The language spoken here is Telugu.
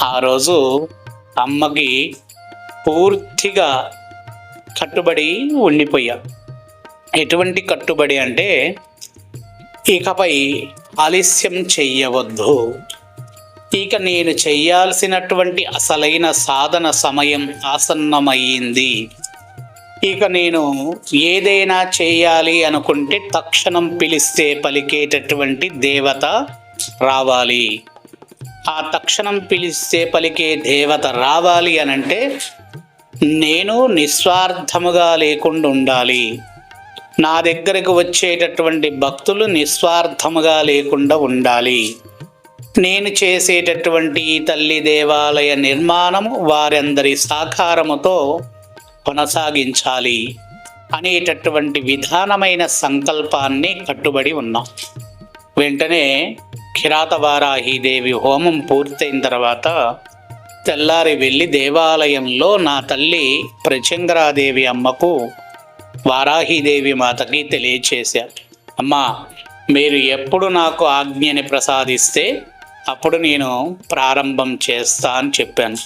ఆ రోజు అమ్మకి పూర్తిగా కట్టుబడి ఉండిపోయా. ఎటువంటి కట్టుబడి అంటే, ఇకపై ఆలస్యం చెయ్యవద్దు, ఇక నేను చెయ్యాల్సినటువంటి అసలైన సాధన సమయం ఆసన్నమయ్యింది, ఇక నేను ఏదైనా చేయాలి అనుకుంటే తక్షణం పిలిస్తే పలికేటటువంటి దేవత రావాలి. ఆ తక్షణం పిలిస్తే పలికే దేవత రావాలి అనంటే నేను నిస్వార్థముగా లేకుండా ఉండాలి. నా దగ్గరకు వచ్చేటటువంటి భక్తులు నిస్వార్థముగా లేకుండా ఉండాలి. నేను చేసేటటువంటి తల్లి దేవాలయ నిర్మాణము వారందరి సహకారముతో కొనసాగించాలి అనేటటువంటి విధానమైన సంకల్పాన్ని కట్టుబడి ఉన్నాం. వెంటనే కిరాతవారాహీదేవి హోమం పూర్తయిన తర్వాత తెల్లారి వెళ్ళి దేవాలయంలో నా తల్లి ప్రచంగరాదేవి అమ్మకు, వారాహీదేవి మాతకి తెలియచేశారు. అమ్మా, మీరు ఎప్పుడు నాకు ఆజ్ఞని ప్రసాదిస్తే అప్పుడు నేను ప్రారంభం చేస్తా అని చెప్పాను.